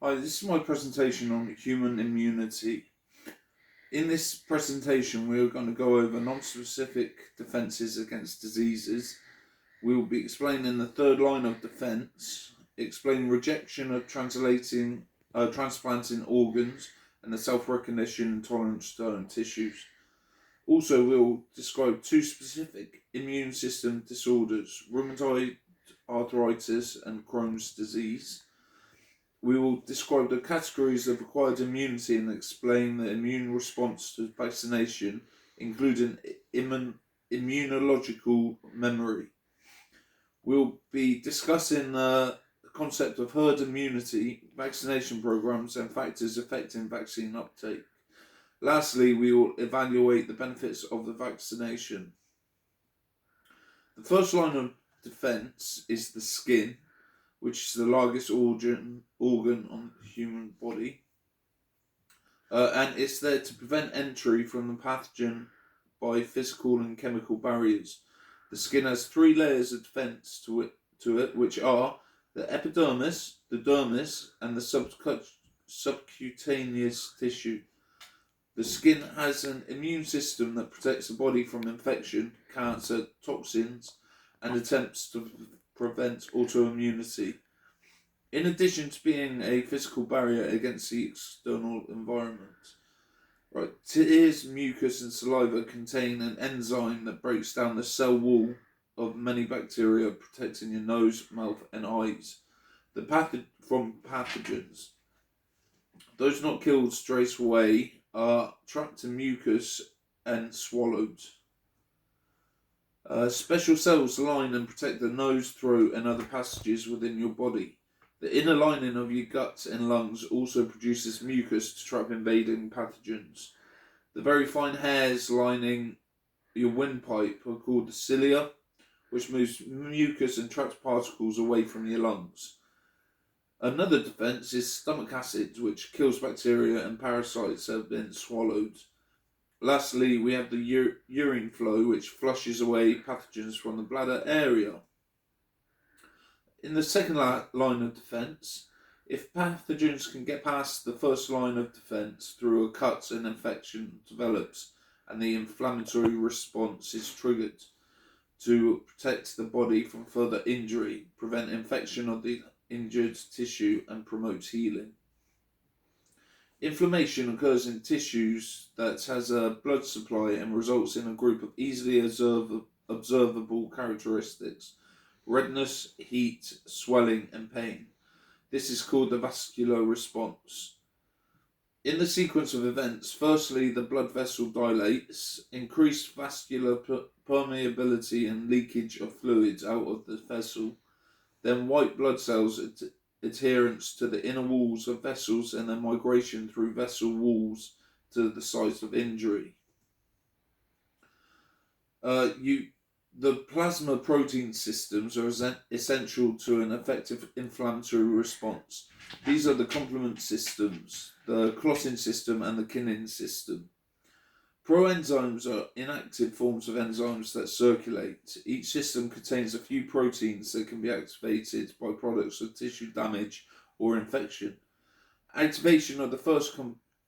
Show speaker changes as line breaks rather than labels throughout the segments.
Hi, this is my presentation on human immunity. In this presentation, we are going to go over non-specific defences against diseases. We will be explaining the third line of defence, explain rejection of transplanting organs, and the self-recognition and tolerance to own tissues. Also, we'll describe two specific immune system disorders, rheumatoid arthritis and Crohn's disease. We will describe the categories of acquired immunity and explain the immune response to vaccination, including immunological memory. We'll be discussing the concept of herd immunity, vaccination programs, and factors affecting vaccine uptake. Lastly, we will evaluate the benefits of the vaccination. The first line of defense is the skin, which is the largest organ on the human body. And it's there to prevent entry from the pathogen by physical and chemical barriers. The skin has three layers of defense to it, which are the epidermis, the dermis, and the subcutaneous tissue. The skin has an immune system that protects the body from infection, cancer, toxins, and attempts to prevent autoimmunity. In addition to being a physical barrier against the external environment. Tears, mucus, and saliva contain an enzyme that breaks down the cell wall of many bacteria, protecting your nose, mouth, and eyes from pathogens. Those not killed straight away are trapped in mucus and swallowed. Special cells line and protect the nose, throat, and other passages within your body. The inner lining of your guts and lungs also produces mucus to trap invading pathogens. The very fine hairs lining your windpipe are called the cilia, which moves mucus and traps particles away from your lungs. Another defense is stomach acid, which kills bacteria and parasites that have been swallowed. Lastly, we have the urine flow, which flushes away pathogens from the bladder area. In the second line of defense, if pathogens can get past the first line of defense through a cut, an infection develops and the inflammatory response is triggered to protect the body from further injury, prevent infection of the injured tissue, and promote healing. Inflammation occurs in tissues that has a blood supply and results in a group of easily observable characteristics: redness, heat, swelling, and pain. This is called the vascular response. In the sequence of events, firstly, the blood vessel dilates, increased vascular permeability and leakage of fluids out of the vessel, then white blood cells adherence to the inner walls of vessels and then migration through vessel walls to the site of injury. The plasma protein systems are essential to an effective inflammatory response. These are the complement systems, the clotting system, and the kinase system. Proenzymes are inactive forms of enzymes that circulate. Each system contains a few proteins that can be activated by products of tissue damage or infection. Activation of the first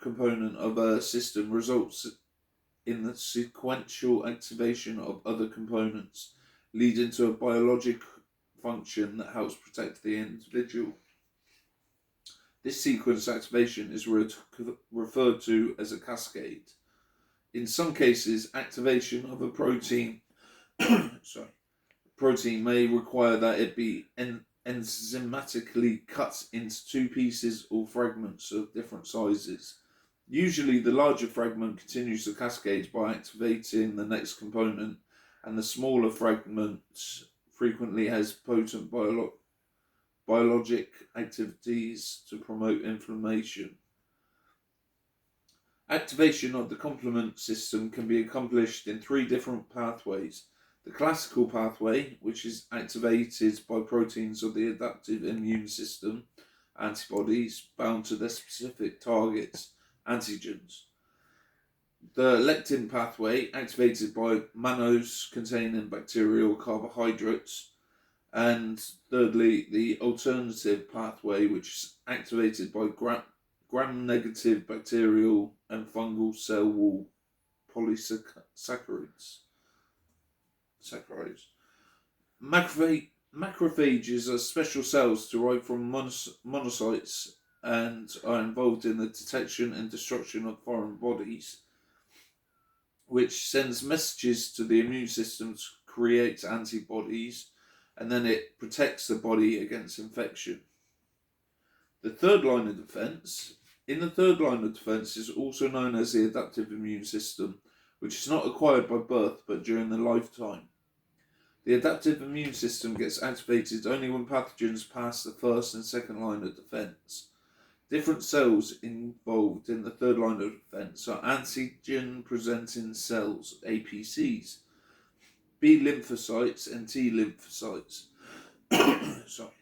component of a system results in the sequential activation of other components, leading to a biologic function that helps protect the individual. This sequence activation is referred to as a cascade. In some cases, activation of a protein may require that it be enzymatically cut into two pieces or fragments of different sizes. Usually, the larger fragment continues the cascade by activating the next component, and the smaller fragment frequently has potent biologic activities to promote inflammation. Activation of the complement system can be accomplished in three different pathways. The classical pathway, which is activated by proteins of the adaptive immune system, antibodies bound to their specific targets, antigens. The lectin pathway, activated by mannose containing bacterial carbohydrates, And thirdly, the alternative pathway, which is activated by gram-negative bacterial and fungal cell wall polysaccharides. Macrophages are special cells derived from monocytes and are involved in the detection and destruction of foreign bodies, which sends messages to the immune system to create antibodies, and then it protects the body against infection. The third line of defense. In the third line of defense is also known as the adaptive immune system, which is not acquired by birth but during the lifetime. The adaptive immune system gets activated only when pathogens pass the first and second line of defense. Different cells involved in the third line of defense are antigen-presenting cells, APCs, B lymphocytes, and T lymphocytes. Sorry.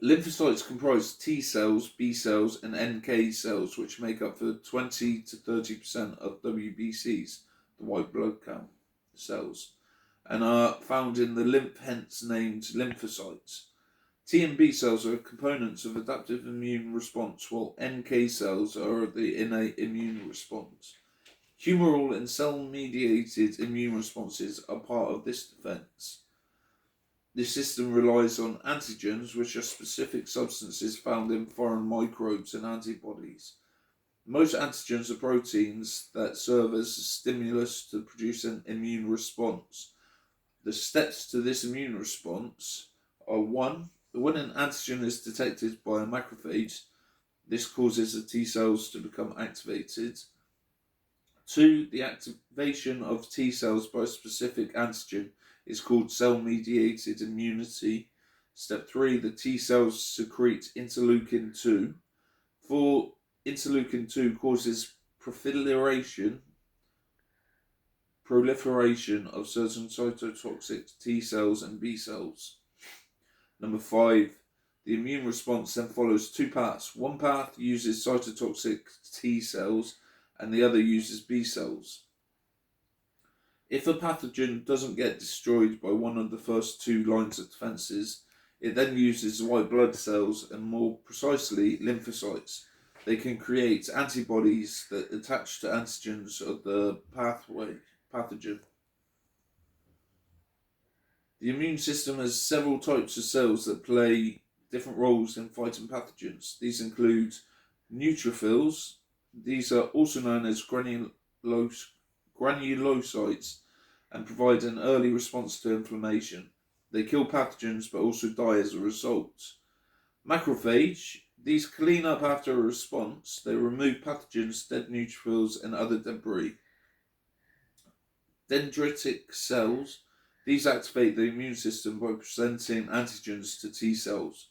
Lymphocytes comprise T cells, B cells, and NK cells, which make up for 20 to 30% of WBCs, the white blood count cells, and are found in the lymph, hence named lymphocytes. T and B cells are components of adaptive immune response, while NK cells are the innate immune response. Humoral and cell-mediated immune responses are part of this defense. This system relies on antigens, which are specific substances found in foreign microbes and antibodies. Most antigens are proteins that serve as a stimulus to produce an immune response. The steps to this immune response are: 1. When an antigen is detected by a macrophage, this causes the T cells to become activated. 2. The activation of T cells by a specific antigen is called cell-mediated immunity. Step 3. The T cells secrete interleukin 2. 4. Interleukin 2 causes proliferation of certain cytotoxic T cells and B cells. Number 5. The immune response then follows two paths. One path uses cytotoxic T cells and the other uses B cells. If a pathogen doesn't get destroyed by one of the first two lines of defenses, it then uses white blood cells and, more precisely, lymphocytes. They can create antibodies that attach to antigens of the pathogen. The immune system has several types of cells that play different roles in fighting pathogens. These include neutrophils. These are also known as granulocytes and provide an early response to inflammation. They kill pathogens but also die as a result. Macrophage. These clean up after a response. They remove pathogens, dead neutrophils, and other debris. Dendritic cells. These activate the immune system by presenting antigens to T cells.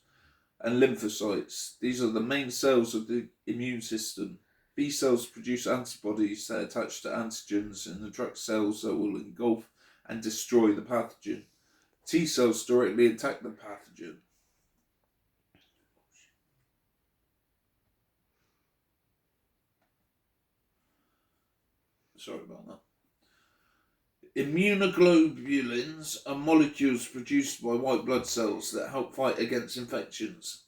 And lymphocytes. These are the main cells of the immune system. B cells produce antibodies that attach to antigens and attract cells that will engulf and destroy the pathogen. T cells directly attack the pathogen. Sorry about that. Immunoglobulins are molecules produced by white blood cells that help fight against infections,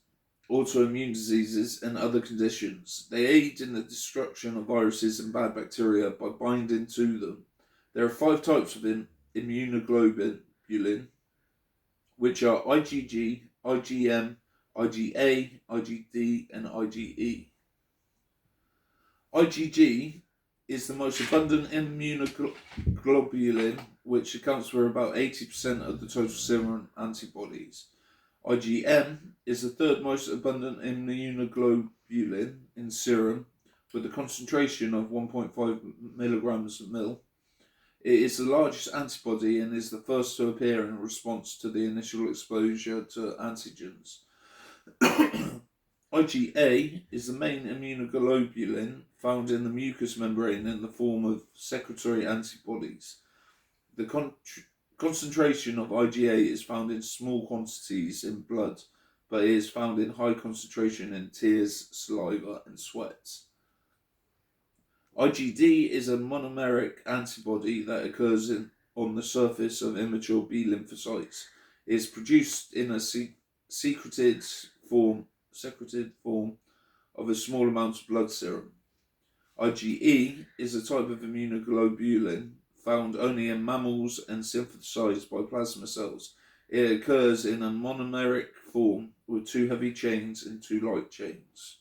autoimmune diseases, and other conditions. They aid in the destruction of viruses and bad bacteria by binding to them. There are 5 types of immunoglobulin, which are IgG, IgM, IgA, IgD, and IgE. IgG is the most abundant immunoglobulin, which accounts for about 80% of the total serum antibodies. IgM is the third most abundant immunoglobulin in serum, with a concentration of 1.5 milligrams per ml. It is the largest antibody and is the first to appear in response to the initial exposure to antigens. IgA is the main immunoglobulin found in the mucous membrane in the form of secretory antibodies. The concentration of IgA is found in small quantities in blood, but it is found in high concentration in tears, saliva, and sweat. IgD is a monomeric antibody that occurs on the surface of immature B lymphocytes. is produced in a secreted form of a small amount of blood serum. IgE is a type of immunoglobulin found only in mammals and synthesized by plasma cells. It occurs in a monomeric form with 2 heavy chains and 2 light chains.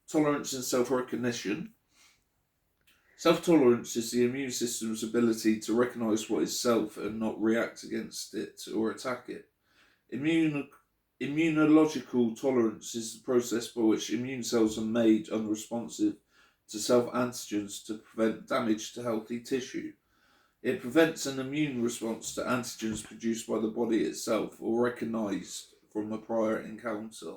Tolerance and self-recognition. Self-tolerance is the immune system's ability to recognize what is self and not react against it or attack it. Immunological tolerance is the process by which immune cells are made unresponsive to self-antigens to prevent damage to healthy tissue. It prevents an immune response to antigens produced by the body itself or recognized from a prior encounter.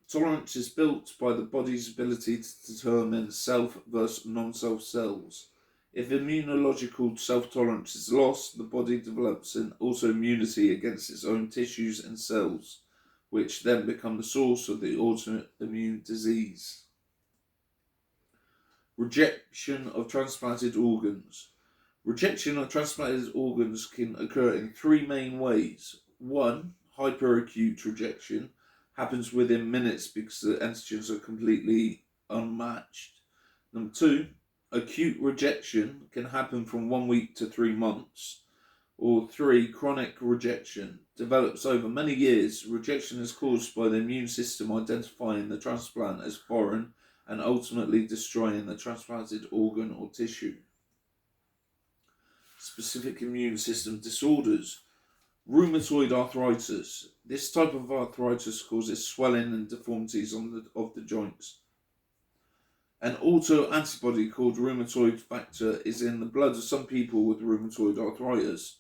Tolerance is built by the body's ability to determine self versus non-self cells. If immunological self-tolerance is lost, the body develops an autoimmunity against its own tissues and cells, which then become the source of the autoimmune disease. Rejection of transplanted organs. Rejection of transplanted organs can occur in 3 main ways. 1. Hyperacute rejection happens within minutes because the antigens are completely unmatched. Number 2. Acute rejection can happen from 1 week to 3 months. Or 3. Chronic rejection develops over many years. Rejection is caused by the immune system identifying the transplant as foreign and ultimately destroying the transplanted organ or tissue. Specific immune system disorders. Rheumatoid arthritis. This type of arthritis causes swelling and deformities of the joints. An autoantibody called rheumatoid factor is in the blood of some people with rheumatoid arthritis.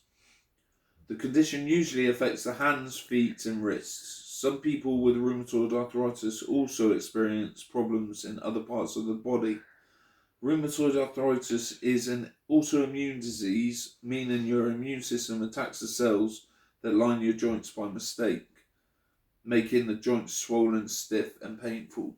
The condition usually affects the hands, feet, and wrists. Some people with rheumatoid arthritis also experience problems in other parts of the body. Rheumatoid arthritis is an autoimmune disease, meaning your immune system attacks the cells that line your joints by mistake, making the joints swollen, stiff, and painful.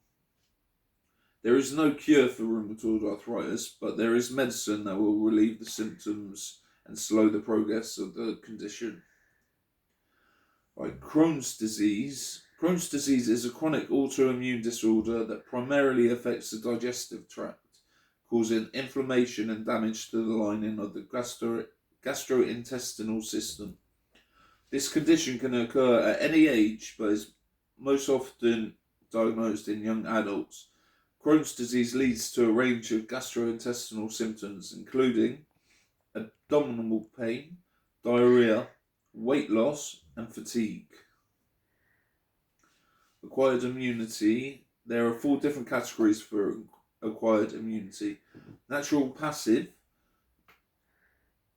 There is no cure for rheumatoid arthritis, but there is medicine that will relieve the symptoms and slow the progress of the condition. Right, Crohn's disease. Crohn's disease is a chronic autoimmune disorder that primarily affects the digestive tract, causing inflammation and damage to the lining of the gastrointestinal system. This condition can occur at any age, but is most often diagnosed in young adults. Crohn's disease leads to a range of gastrointestinal symptoms, including abdominal pain, diarrhea, weight loss, and fatigue. Acquired immunity. There are 4 different categories for acquired immunity. Natural passive.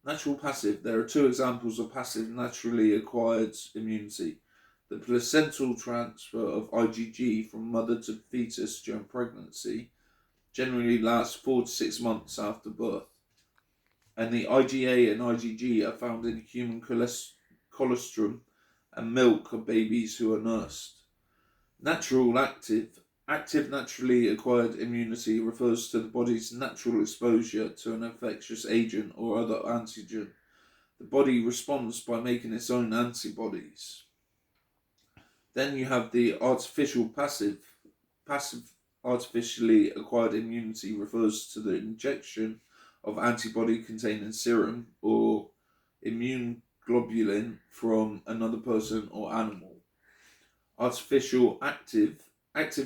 There are 2 examples of passive naturally acquired immunity. The placental transfer of IgG from mother to fetus during pregnancy generally lasts 4 to 6 months after birth. And the IgA and IgG are found in human colostrum and milk of babies who are nursed. Natural active naturally acquired immunity refers to the body's natural exposure to an infectious agent or other antigen. The body responds by making its own antibodies. Then you have the artificial passive. Passive artificially acquired immunity refers to the injection of antibody containing serum or immune globulin from another person or animal. Artificial active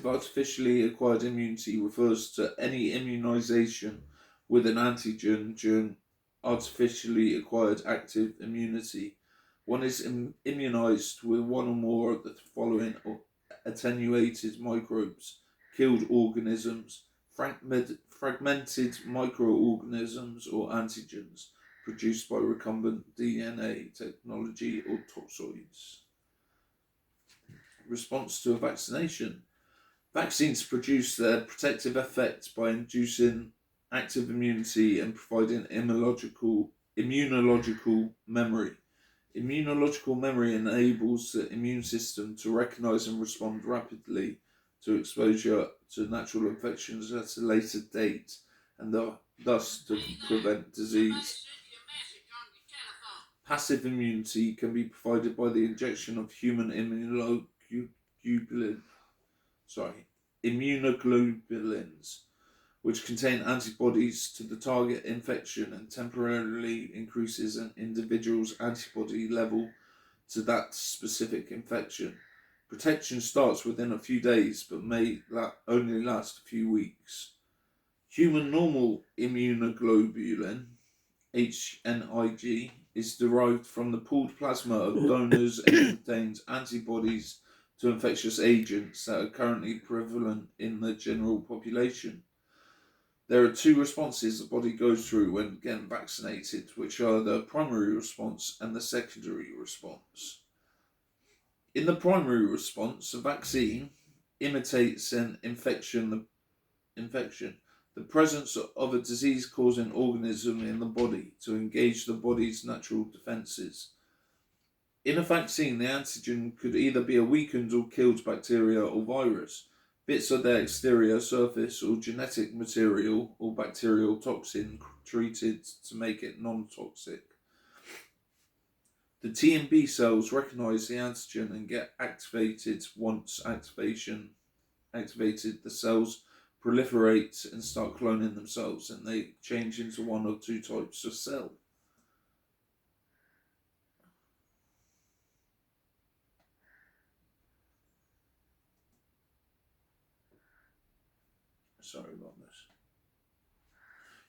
artificially acquired immunity refers to any immunization with an antigen during artificially acquired active immunity. One is immunized with one or more of the following attenuated microbes, killed organisms, fragmented microorganisms, or antigens produced by recombinant DNA technology or toxoids. Response to a vaccination. Vaccines produce their protective effect by inducing active immunity and providing immunological memory. Immunological memory enables the immune system to recognize and respond rapidly to exposure to natural infections at a later date and thus to prevent disease. Passive immunity can be provided by the injection of human immunoglobulins, which contain antibodies to the target infection and temporarily increases an individual's antibody level to that specific infection. Protection starts within a few days but may only last a few weeks. Human normal immunoglobulin, HNIG, is derived from the pooled plasma of donors and contains antibodies to infectious agents that are currently prevalent in the general population. There are two responses the body goes through when getting vaccinated, which are the primary response and the secondary response. In the primary response, a vaccine imitates an infection, the presence of a disease-causing organism in the body to engage the body's natural defences. In a vaccine, the antigen could either be a weakened or killed bacteria or virus, bits of their exterior surface, or genetic material or bacterial toxin treated to make it non-toxic. The T and B cells recognise the antigen and get activated. Once activated, the cells proliferate and start cloning themselves, and they change into one or two types of cell. Sorry about this.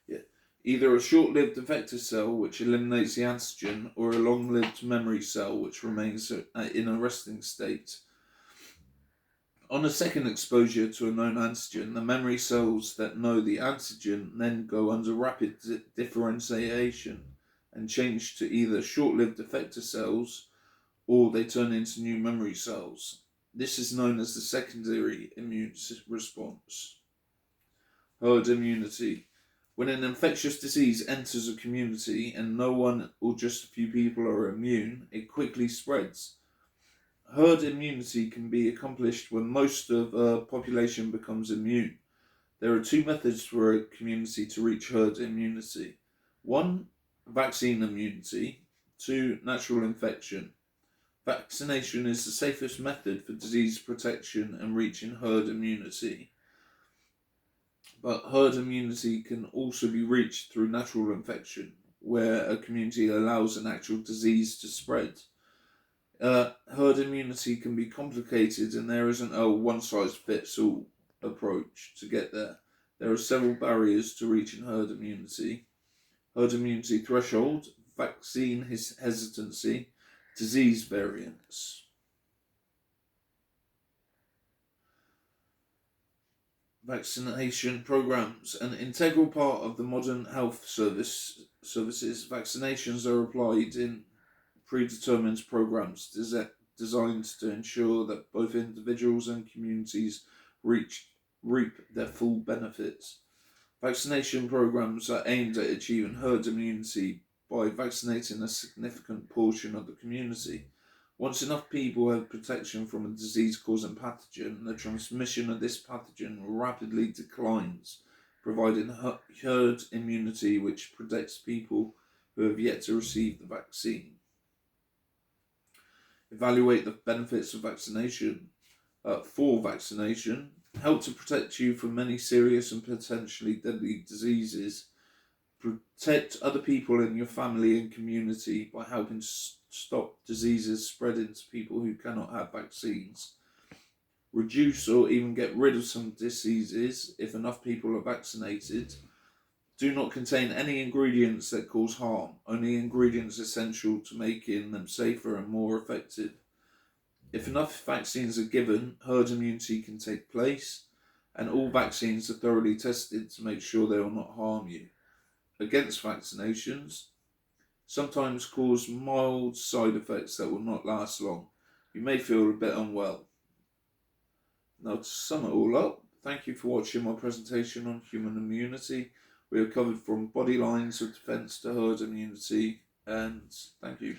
Yeah. Either a short-lived effector cell, which eliminates the antigen, or a long-lived memory cell, which remains in a resting state. On a second exposure to a known antigen, the memory cells that know the antigen then go under rapid differentiation and change to either short-lived effector cells or they turn into new memory cells. This is known as the secondary immune response. Herd immunity. When an infectious disease enters a community and no one or just a few people are immune, it quickly spreads. Herd immunity can be accomplished when most of a population becomes immune. There are two methods for a community to reach herd immunity. 1, vaccine immunity. 2, natural infection. Vaccination is the safest method for disease protection and reaching herd immunity. But herd immunity can also be reached through natural infection, where a community allows an actual disease to spread. Herd immunity can be complicated, and there isn't a one-size-fits-all approach to get there. There are several barriers to reaching herd immunity. Herd immunity threshold, vaccine hesitancy, disease variants. Vaccination programs. An integral part of the modern health services, vaccinations are applied in predetermined programs designed to ensure that both individuals and communities reap their full benefits. Vaccination programs are aimed at achieving herd immunity by vaccinating a significant portion of the community. Once enough people have protection from a disease-causing pathogen, the transmission of this pathogen rapidly declines, providing herd immunity which protects people who have yet to receive the vaccine. Evaluate the benefits of vaccination. For vaccination, help to protect you from many serious and potentially deadly diseases. Protect other people in your family and community by helping stop diseases spreading to people who cannot have vaccines. Reduce or even get rid of some diseases if enough people are vaccinated. Do not contain any ingredients that cause harm, only ingredients essential to making them safer and more effective. If enough vaccines are given, herd immunity can take place, and all vaccines are thoroughly tested to make sure they will not harm you. Against vaccinations, sometimes cause mild side effects that will not last long. You may feel a bit unwell. Now, to sum it all up, thank you for watching my presentation on human immunity. We have covered from body lines of defence to herd immunity, and thank you.